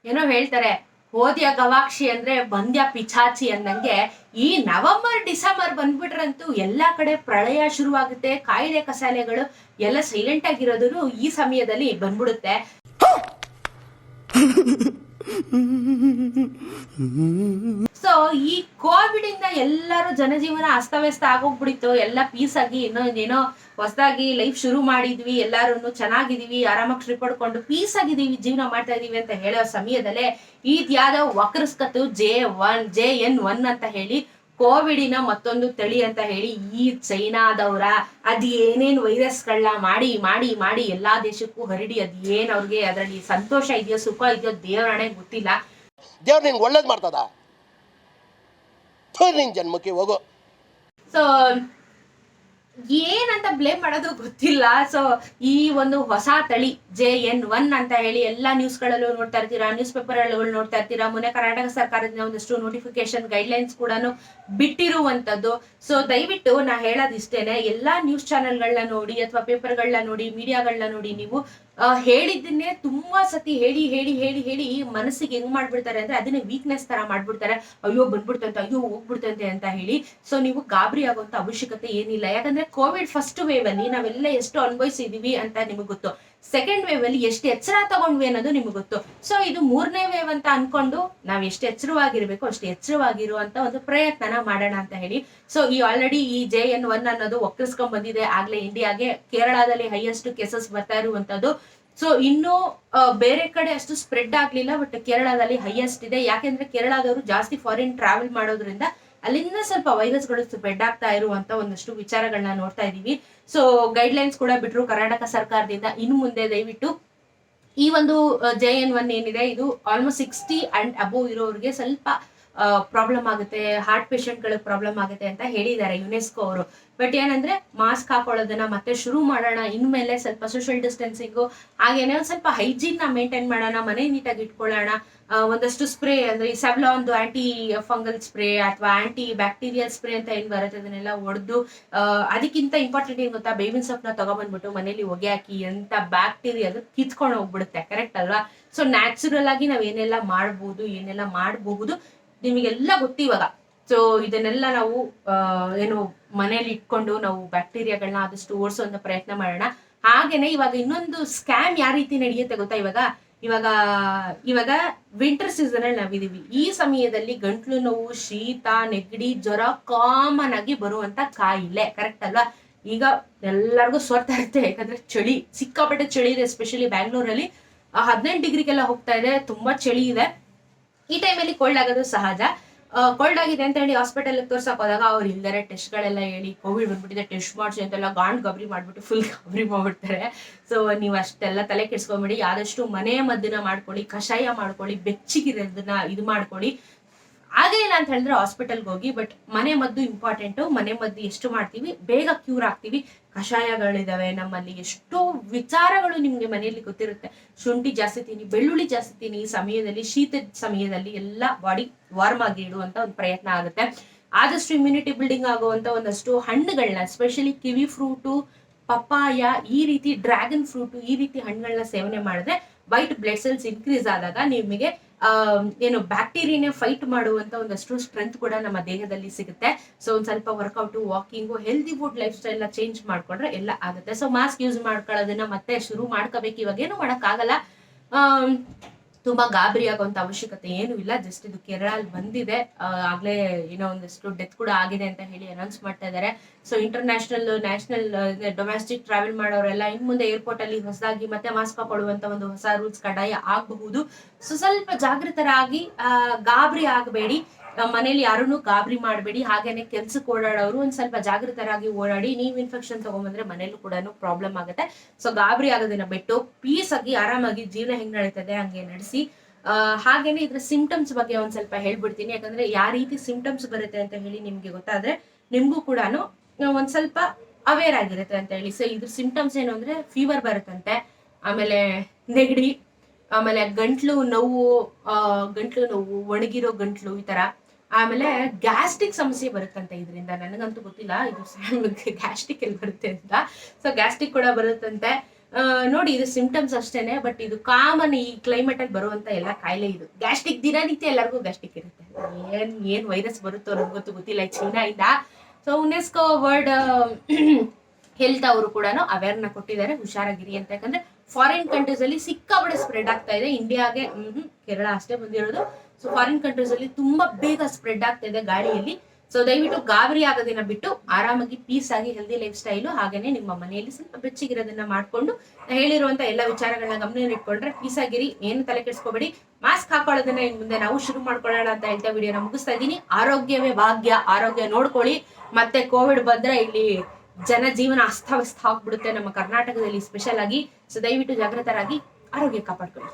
ಏನೋ ಹೇಳ್ತಾರೆ, ಹೋದ್ಯ ಗವಾಕ್ಷಿ ಅಂದ್ರೆ ಬಂದ್ಯ ಪಿಚಾಚಿ ಅನ್ನಂಗೆ ಈ ನವೆಂಬರ್ ಡಿಸೆಂಬರ್ ಬಂದ್ಬಿಟ್ರಂತೂ ಎಲ್ಲಾ ಕಡೆ ಪ್ರಳಯ ಶುರುವಾಗುತ್ತೆ. ಕಾಯಿಲೆ ಕಸಾಲೆಗಳು ಎಲ್ಲ ಸೈಲೆಂಟ್ ಆಗಿರೋದು ಈ ಸಮಯದಲ್ಲಿ ಬಂದ್ಬಿಡುತ್ತೆ. ಸೊ ಈ ಕೋವಿಡ್ ಇಂದ ಎಲ್ಲರೂ ಜನಜೀವನ ಅಸ್ತವ್ಯಸ್ತ ಆಗೋಗ್ಬಿಡಿತ್ತು. ಎಲ್ಲ ಪೀಸ್ ಆಗಿ ಏನೋ ಹೊಸದಾಗಿ ಲೈಫ್ ಶುರು ಮಾಡಿದ್ವಿ, ಎಲ್ಲಾರು ಚೆನ್ನಾಗಿದೀವಿ, ಆರಾಮಾಗಿ ಟ್ರಿಪ್ ಹೊಡ್ಕೊಂಡು ಪೀಸ್ ಆಗಿದೀವಿ, ಜೀವನ ಮಾಡ್ತಾ ಇದೀವಿ ಅಂತ ಹೇಳೋ ಸಮಯದಲ್ಲೇ ಇದ್ಯಾವ್ದೋ ವಕ್ರಸ್ಕತ್ತು JN1 ಅಂತ ಹೇಳಿ ಕೋವಿಡಿನ ಮತ್ತೊಂದು ತಳಿ ಅಂತ ಹೇಳಿ ಈ ಚೈನಾದವ್ರ ಏನೇನ್ ವೈರಸ್ಗಳನ್ನ ಮಾಡಿ ಮಾಡಿ ಮಾಡಿ ಎಲ್ಲಾ ದೇಶಕ್ಕೂ ಹರಡಿ ಏನ್ ಅವ್ರಿಗೆ ಅದರಲ್ಲಿ ಸಂತೋಷ ಇದೆಯೋ ಸುಖ ಇದೆಯೋ ದೇವರಾಣೆ ಗೊತ್ತಿಲ್ಲ. ದೇವ್ರ ನಿಂಗೆ ಒಳ್ಳೇದ್ ಮಾಡ್ತದ, ನಿನ್ ಜನ್ಮಕ್ಕೆ ಹೋಗೋ. ಸೊ ಏನಂತ ಬ್ಲೇಮ್ ಮಾಡೋದು ಗೊತ್ತಿಲ್ಲ. ಸೊ ಈ ಒಂದು ಹೊಸ ತಳಿ JN1 ಅಂತ ಹೇಳಿ ಎಲ್ಲಾ ನ್ಯೂಸ್ಗಳಲ್ಲೂ ನೋಡ್ತಾ ಇರ್ತೀರಾ, ನ್ಯೂಸ್ ಪೇಪರ್ ಅಲ್ಲಿ ನೋಡ್ತಾ ಇರ್ತೀರಾ. ಮೊನ್ನೆ ಕರ್ನಾಟಕ ಸರ್ಕಾರದಿಂದ ಒಂದಷ್ಟು ನೋಟಿಫಿಕೇಶನ್ ಗೈಡ್ಲೈನ್ಸ್ ಕೂಡ ಬಿಟ್ಟಿರುವಂತದ್ದು. ಸೊ ದಯವಿಟ್ಟು ನಾ ಹೇಳೋದಿಷ್ಟೇನೆ, ಎಲ್ಲಾ ನ್ಯೂಸ್ ಚಾನೆಲ್ಗಳನ್ನ ನೋಡಿ ಅಥವಾ ಪೇಪರ್ಗಳನ್ನ ನೋಡಿ, ಮೀಡಿಯಾಗಳನ್ನ ನೋಡಿ, ನೀವು ಹೇಳಿದ್ದನ್ನೇ ತುಂಬಾ ಸತಿ ಹೇಳಿ ಹೇಳಿ ಹೇಳಿ ಹೇಳಿ ಮನಸ್ಸಿಗೆ ಹೆಂಗ್ ಮಾಡ್ಬಿಡ್ತಾರೆ ಅಂದ್ರೆ ಅದನ್ನೇ ವೀಕ್ನೆಸ್ ತರ ಮಾಡ್ಬಿಡ್ತಾರೆ. ಅಯ್ಯೋ ಬಂದ್ಬಿಡ್ತಂತೆ, ಅಯ್ಯೋ ಹೋಗ್ಬಿಡ್ತಂತೆ ಅಂತ ಹೇಳಿ. ಸೊ ನೀವು ಗಾಬರಿ ಆಗುವಂತ ಅವಶ್ಯಕತೆ ಏನಿಲ್ಲ. ಯಾಕಂದ್ರೆ ಕೋವಿಡ್ ಫಸ್ಟ್ ವೇವ್ ಅಲ್ಲಿ ನಾವೆಲ್ಲ ಎಷ್ಟು ಅನುಭವಿಸಿದೀವಿ ಅಂತ ನಿಮಗೆ ಗೊತ್ತು. ಸೆಕೆಂಡ್ ವೇವ್ ಅಲ್ಲಿ ಎಷ್ಟು ಎಚ್ಚರ ತಗೊಂಡ್ವಿ ಅನ್ನೋದು ನಿಮ್ಗೆ ಗೊತ್ತು. ಸೊ ಇದು 3ನೇ ವೇವ್ ಅಂತ ಅನ್ಕೊಂಡು ನಾವ್ ಎಷ್ಟು ಎಚ್ಚರವಾಗಿರ್ಬೇಕು ಅಷ್ಟು ಎಚ್ಚರವಾಗಿರುವಂತ ಒಂದು ಪ್ರಯತ್ನನ ಮಾಡೋಣ ಅಂತ ಹೇಳಿ. ಸೊ ಈ ಆಲ್ರೆಡಿ ಈ JN1 ಅನ್ನೋದು ಒಕ್ಕರ್ಸ್ಕೊಂಡ್ ಬಂದಿದೆ ಆಗ್ಲೇ ಇಂಡಿಯಾಗೆ. ಕೇರಳದಲ್ಲಿ ಹೈಯೆಸ್ಟ್ ಕೇಸಸ್ ಬರ್ತಾ ಇರುವಂತದ್ದು. ಸೊ ಇನ್ನು ಬೇರೆ ಕಡೆ ಅಷ್ಟು ಸ್ಪ್ರೆಡ್ ಆಗ್ಲಿಲ್ಲ, ಬಟ್ ಕೇರಳದಲ್ಲಿ ಹೈಯೆಸ್ಟ್ ಇದೆ. ಯಾಕೆಂದ್ರೆ ಕೇರಳದವರು ಜಾಸ್ತಿ ಫಾರಿನ್ ಟ್ರಾವೆಲ್ ಮಾಡೋದ್ರಿಂದ ಅಲ್ಲಿಂದ ಸ್ವಲ್ಪ ವೈರಸ್ಗಳು ಸ್ಪ್ರೆಡ್ ಆಗ್ತಾ ಇರುವಂತ ಒಂದಷ್ಟು ವಿಚಾರಗಳನ್ನ ನೋಡ್ತಾ ಇದೀವಿ. ಸೊ ಗೈಡ್ಲೈನ್ಸ್ ಕೂಡ ಬಿಟ್ರು ಕರ್ನಾಟಕ ಸರ್ಕಾರದಿಂದ. ಇನ್ನು ಮುಂದೆ ದಯವಿಟ್ಟು ಈ ಒಂದು JN1 ಏನಿದೆ ಇದು ಆಲ್ಮೋಸ್ಟ್ 60 ಅಂಡ್ ಅಬೋವ್ ಇರೋರಿಗೆ ಸ್ವಲ್ಪ ಪ್ರಾಬ್ಲಮ್ ಆಗುತ್ತೆ, ಹಾರ್ಟ್ ಪೇಷಂಟ್ ಗಳಿಗೆ ಪ್ರಾಬ್ಲಮ್ ಆಗುತ್ತೆ ಅಂತ ಹೇಳಿದ್ದಾರೆ ಯುನೆಸ್ಕೋ ಅವರು. ಬಟ್ ಏನಂದ್ರೆ ಮಾಸ್ಕ್ ಹಾಕೊಳ್ಳೋದನ್ನ ಮತ್ತೆ ಶುರು ಮಾಡೋಣ, ಇನ್ಮೇಲೆ ಸ್ವಲ್ಪ ಸೋಷಿಯಲ್ ಡಿಸ್ಟೆನ್ಸಿಂಗು ಹಾಗೇನೆ ಒಂದ್ ಸ್ವಲ್ಪ ಹೈಜೀನ್ ನ ಮೇಂಟೈನ್ ಮಾಡೋಣ, ಮನೆ ನೀಟಾಗಿ ಇಟ್ಕೊಳ್ಳೋಣ. ಒಂದಷ್ಟು ಸ್ಪ್ರೇ ಅಂದ್ರೆ ಈ ಸೆವ್ಲಾನ್ದು ಆಂಟಿ ಫಂಗಲ್ ಸ್ಪ್ರೇ ಅಥವಾ ಆಂಟಿ ಬ್ಯಾಕ್ಟೀರಿಯಲ್ ಸ್ಪ್ರೇ ಅಂತ ಏನ್ ಬರುತ್ತೆ ಅದನ್ನೆಲ್ಲ ಹೊಡೆದು, ಅದಕ್ಕಿಂತ ಇಂಪಾರ್ಟೆಂಟ್ ಏನ್ ಗೊತ್ತಾ, ಬೇವಿನ ಸೊಪ್ಪನ್ನ ತಗೊಂಡ್ಬಂದ್ಬಿಟ್ಟು ಮನೇಲಿ ಹೊಗೆ ಹಾಕಿ ಎಂತ ಬ್ಯಾಕ್ಟೀರಿಯಾ ಅದು ಕಿತ್ಕೊಂಡು ಹೋಗ್ಬಿಡುತ್ತೆ. ಕರೆಕ್ಟ್ ಅಲ್ವಾ? ಸೊ ನ್ಯಾಚುರಲ್ ಆಗಿ ನಾವ್ ಏನೆಲ್ಲ ಮಾಡಬಹುದು ನಿಮಗೆಲ್ಲ ಗೊತ್ತು ಇವಾಗ. ಸೊ ಇದನ್ನೆಲ್ಲ ನಾವು ಏನು ಮನೇಲಿ ಇಟ್ಕೊಂಡು ನಾವು ಬ್ಯಾಕ್ಟೀರಿಯಾಗಳನ್ನ ಆದಷ್ಟು ಓಡಿಸುವಂತ ಪ್ರಯತ್ನ ಮಾಡೋಣ. ಹಾಗೇನೆ ಇವಾಗ ಇನ್ನೊಂದು ಸ್ಕ್ಯಾಮ್ ಯಾವ ರೀತಿ ನಡೆಯುತ್ತೆ ಗೊತ್ತಾ, ಇವಾಗ ವಿಂಟರ್ ಸೀಸನ್ ಅಲ್ಲಿ ನಾವಿದೀವಿ. ಈ ಸಮಯದಲ್ಲಿ ಗಂಟ್ಲು ನೋವು, ಶೀತ, ನೆಗಡಿ, ಜ್ವರ ಕಾಮನ್ ಆಗಿ ಬರುವಂತ ಕಾಯಿಲೆ. ಕರೆಕ್ಟ್ ಅಲ್ವಾ? ಈಗ ಎಲ್ಲರಿಗೂ ಸ್ವರ್ಥ ಇರುತ್ತೆ, ಯಾಕಂದ್ರೆ ಚಳಿ, ಸಿಕ್ಕಾಪಟ್ಟೆ ಚಳಿ ಇದೆ. ಎಸ್ಪೆಷಲಿ ಬ್ಯಾಂಗ್ಳೂರಲ್ಲಿ 18 ಡಿಗ್ರಿಗೆಲ್ಲ ಹೋಗ್ತಾ ಇದೆ, ತುಂಬಾ ಚಳಿ ಇದೆ. ಈ ಟೈಮಲ್ಲಿ ಕೋಲ್ಡ್ ಆಗೋದು ಸಹಜ. ಕೋಲ್ಡ್ ಆಗಿದೆ ಅಂತ ಹೇಳಿ ಹಾಸ್ಪಿಟಲ್ ತೋರ್ಸಕ್ ಹೋದಾಗ ಅವ್ರು ಇಲ್ದಾರೆ ಟೆಸ್ಟ್ ಗಳೆಲ್ಲ ಹೇಳಿ ಕೋವಿಡ್ ಬಂದ್ಬಿಟ್ಟಿದೆ ಟೆಸ್ಟ್ ಮಾಡ್ಸಿ ಅಂತೆಲ್ಲ ಗಾಬರಿ ಮಾಡ್ಬಿಟ್ಟು ಫುಲ್ ಗಾಬರಿ ಮಾಡ್ಬಿಡ್ತಾರೆ. ಸೊ ನೀವು ಅಷ್ಟೆಲ್ಲ ತಲೆ ಕೆಡ್ಸ್ಕೊಂಬಿಡಿ. ಆದಷ್ಟು ಮನೆ ಮದ್ದನ್ನ ಮಾಡ್ಕೊಳ್ಳಿ, ಕಷಾಯ ಮಾಡ್ಕೊಳ್ಳಿ, ಬೆಚ್ಚಗಿರೋದನ್ನ ಇದು ಮಾಡ್ಕೊಳ್ಳಿ. ಆಗೇನಿಲ್ಲ ಅಂತ ಹೇಳಿದ್ರೆ ಹಾಸ್ಪಿಟಲ್ಗೆ ಹೋಗಿ. ಬಟ್ ಮನೆ ಮದ್ದು ಇಂಪಾರ್ಟೆಂಟು. ಮನೆ ಮದ್ದು ಎಷ್ಟು ಮಾಡ್ತೀವಿ ಬೇಗ ಕ್ಯೂರ್ ಆಗ್ತೀವಿ. ಕಷಾಯಗಳಿದಾವೆ ನಮ್ಮಲ್ಲಿ, ಎಷ್ಟೋ ವಿಚಾರಗಳು ನಿಮ್ಗೆ ಮನೆಯಲ್ಲಿ ಗೊತ್ತಿರುತ್ತೆ. ಶುಂಠಿ ಜಾಸ್ತಿ ತಿನ್ನಿ, ಬೆಳ್ಳುಳ್ಳಿ ಜಾಸ್ತಿ ತಿನ್ನಿ. ಈ ಸಮಯದಲ್ಲಿ ಶೀತದ ಸಮಯದಲ್ಲಿ ಎಲ್ಲ ಬಾಡಿ ವಾರ್ಮ್ ಆಗಿ ಇಡುವಂತ ಒಂದು ಪ್ರಯತ್ನ ಆಗುತ್ತೆ. ಆದಷ್ಟು ಇಮ್ಯುನಿಟಿ ಬಿಲ್ಡಿಂಗ್ ಆಗುವಂತ ಒಂದಷ್ಟು ಹಣ್ಣುಗಳನ್ನ, ಎಸ್ಪೆಷಲಿ ಕಿವಿ ಫ್ರೂಟು, ಪಪ್ಪಾಯ, ಈ ರೀತಿ ಡ್ರ್ಯಾಗನ್ ಫ್ರೂಟು, ಈ ರೀತಿ ಹಣ್ಣುಗಳನ್ನ ಸೇವನೆ ಮಾಡಿದ್ರೆ ವೈಟ್ ಬ್ಲಡ್ ಸೆಲ್ಸ್ ಇನ್ಕ್ರೀಸ್ ಆದಾಗ ನಿಮಗೆ ಏನು ಬ್ಯಾಕ್ಟೀರಿಯಾನೇ ಫೈಟ್ ಮಾಡುವಂತ ಒಂದಷ್ಟು ಸ್ಟ್ರೆಂತ್ ಕೂಡ ನಮ್ಮ ದೇಹದಲ್ಲಿ ಸಿಗುತ್ತೆ. ಸೊ ಒಂದ್ ಸ್ವಲ್ಪ workout, walking, healthy food life style ನ ಚೇಂಜ್ ಮಾಡ್ಕೊಂಡ್ರೆ ಎಲ್ಲ ಆಗುತ್ತೆ. ಸೊ ಮಾಸ್ಕ್ ಯೂಸ್ ಮಾಡ್ಕೊಳ್ಳೋದನ್ನ ಮತ್ತೆ ಶುರು ಮಾಡ್ಕೋಬೇಕು. ಇವಾಗ ಏನು ಮಾಡಕ್ ಆಗಲ್ಲ. ತುಂಬಾ ಗಾಬರಿ ಆಗುವಂತ ಅವಶ್ಯಕತೆ ಏನು ಇಲ್ಲ. ಜಸ್ಟ್ ಇದು ಕೇರಳ ಬಂದಿದೆ, ಆಗ್ಲೇ ಏನೋ ಒಂದಷ್ಟು ಡೆತ್ ಕೂಡ ಆಗಿದೆ ಅಂತ ಹೇಳಿ ಅನೌನ್ಸ್ ಮಾಡ್ತಾ ಇದ್ದಾರೆ. So international, national, domestic travel ಮಾಡೋರೆಲ್ಲ ಇನ್ ಮುಂದೆ ಏರ್ಪೋರ್ಟ್ ಅಲ್ಲಿ ಹೊಸದಾಗಿ ಮತ್ತೆ ಮಾಸ್ಕ್ ಹಾಕೊಳ್ಳುವಂತ ಒಂದು ಹೊಸ ರೂಲ್ಸ್ ಕಡ್ಡಾಯ ಆಗಬಹುದು. ಸೊ ಸ್ವಲ್ಪ ಜಾಗೃತರಾಗಿ, ಗಾಬರಿ ಆಗಬೇಡಿ. ಮನೇಲಿ ಯಾರನ್ನು ಗಾಬರಿ ಮಾಡಬೇಡಿ. ಹಾಗೇನೆ ಕೆಲ್ಸಕ್ಕೆ ಓಡಾಡೋರು ಒಂದ್ ಸ್ವಲ್ಪ ಜಾಗೃತರಾಗಿ ಓಡಾಡಿ. ನೀವು ಇನ್ಫೆಕ್ಷನ್ ತಗೊಂಡ್ಬಂದ್ರೆ ಮನೇಲೂ ಕೂಡ ಪ್ರಾಬ್ಲಮ್ ಆಗುತ್ತೆ. ಸೊ ಗಾಬರಿ ಆಗೋದನ್ನ ಬಿಟ್ಟು ಪೀಸ್ ಆಗಿ ಆರಾಮಾಗಿ ಜೀವನ ಹೆಂಗ್ ನಡೀತದೆ ಹಂಗೆ ನಡೆಸಿ. ಹಾಗೇನೆ ಇದ್ರ ಸಿಂಪ್ಟಮ್ಸ್ ಬಗ್ಗೆ ಒಂದ್ ಸ್ವಲ್ಪ ಹೇಳ್ಬಿಡ್ತೀನಿ. ಯಾಕಂದ್ರೆ ಯಾವ ರೀತಿ ಸಿಂಪ್ಟಮ್ಸ್ ಬರುತ್ತೆ ಅಂತ ಹೇಳಿ ನಿಮ್ಗೆ ಗೊತ್ತಾದ್ರೆ ನಿಮ್ಗೂ ಕೂಡ ಒಂದ್ ಸ್ವಲ್ಪ ಅವೇರ್ ಆಗಿರುತ್ತೆ ಅಂತ ಹೇಳಿ. ಸೊ ಇದ್ರ ಸಿಂಪ್ಟಮ್ಸ್ ಏನು ಅಂದ್ರೆ ಫೀವರ್ ಬರುತ್ತಂತೆ, ಆಮೇಲೆ ನೆಗಡಿ, ಆಮೇಲೆ ಗಂಟ್ಲು ನೋವು, ಒಣಗಿರೋ ಗಂಟ್ಲು, ಈ ತರ. ಆಮೇಲೆ ಗ್ಯಾಸ್ಟ್ರಿಕ್ ಸಮಸ್ಯೆ ಬರುತ್ತಂತೆ ಇದರಿಂದ. ನನಗಂತೂ ಗೊತ್ತಿಲ್ಲ ಇದು ಗ್ಯಾಸ್ಟ್ರಿಕ್ ಎಲ್ಲಿ ಬರುತ್ತೆ ಅಂತ. ಸೊ ಗ್ಯಾಸ್ಟ್ರಿಕ್ ಕೂಡ ಬರುತ್ತಂತೆ. ನೋಡಿ ಇದು ಸಿಂಪ್ಟಮ್ಸ್ ಅಷ್ಟೇನೆ, ಬಟ್ ಇದು ಕಾಮನ್ ಈ ಕ್ಲೈಮೇಟ್ ಅಲ್ಲಿ ಬರುವಂತ ಎಲ್ಲ ಕಾಯಿಲೆ ಇದು. ಗ್ಯಾಸ್ಟ್ರಿಕ್ ದಿನನಿತ್ಯ ಎಲ್ಲರಿಗೂ ಗ್ಯಾಸ್ಟ್ರಿಕ್ ಇರುತ್ತೆ. ಏನ್ ವೈರಸ್ ಬರುತ್ತೋ ನಮ್ಗೆ ಗೊತ್ತಿಲ್ಲ. ಚೀನಾಯಿಂದ ಸೊ ಯುನೆಸ್ಕೋ ವರ್ಲ್ಡ್ ಹೆಲ್ತ್ ಅವರು ಕೂಡ ಅವೇರ್ನ ಕೊಟ್ಟಿದ್ದಾರೆ, ಹುಷಾರಾಗಿರಿ ಅಂತ. ಯಾಕಂದ್ರೆ ಫಾರಿನ್ ಕಂಟ್ರೀಸ್ ಅಲ್ಲಿ ಸಿಕ್ಕಾಪಟ್ಟೆ ಸ್ಪ್ರೆಡ್ ಆಗ್ತಾ ಇದೆ. ಇಂಡಿಯಾಗೆ ಕೇರಳ ಅಷ್ಟೇ ಬಂದಿರೋದು. ಸೊ ಫಾರಿನ್ ಕಂಟ್ರೀಸ್ ಅಲ್ಲಿ ತುಂಬಾ ಬೇಗ ಸ್ಪ್ರೆಡ್ ಆಗ್ತಾ ಇದೆ ಗಾಳಿಯಲ್ಲಿ. ಸೊ ದಯವಿಟ್ಟು ಗಾಬರಿ ಆಗೋದನ್ನ ಬಿಟ್ಟು ಆರಾಮಾಗಿ ಪೀಸ್ ಆಗಿ ಹೆಲ್ದಿ ಲೈಫ್ ಸ್ಟೈಲು, ಹಾಗೇನೆ ನಿಮ್ಮ ಮನೆಯಲ್ಲಿ ಸ್ವಲ್ಪ ಬೆಚ್ಚಗಿರೋದನ್ನ ಮಾಡ್ಕೊಂಡು ಹೇಳಿರುವಂತ ಎಲ್ಲ ವಿಚಾರಗಳನ್ನ ಗಮನ ಇಟ್ಕೊಂಡ್ರೆ ಪೀಸ್ ಆಗಿರಿ, ಏನು ತಲೆ ಕೆಡಿಸ್ಕೋಬೇಡಿ. ಮಾಸ್ಕ್ ಹಾಕೊಳ್ಳೋದನ್ನ ಇನ್ ಮುಂದೆ ನಾವು ಶುರು ಮಾಡ್ಕೊಳ್ಳೋಣ ಅಂತ ಹೇಳ್ತಾ ವಿಡಿಯೋನ ಮುಗಿಸ್ತಾ ಇದ್ದೀನಿ. ಆರೋಗ್ಯವೇ ಭಾಗ್ಯ, ಆರೋಗ್ಯ ನೋಡ್ಕೊಳ್ಳಿ. ಮತ್ತೆ ಕೋವಿಡ್ ಬಂದ್ರೆ ಇಲ್ಲಿ ಜನಜೀವನ ಅಸ್ತವ್ಯಸ್ತ ಆಗ್ಬಿಡುತ್ತೆ ನಮ್ಮ ಕರ್ನಾಟಕದಲ್ಲಿ ಸ್ಪೆಷಲ್ ಆಗಿ. ಸೊ ದಯವಿಟ್ಟು ಜಾಗೃತರಾಗಿ ಆರೋಗ್ಯ ಕಾಪಾಡ್ಕೊಳ್ಳಿ.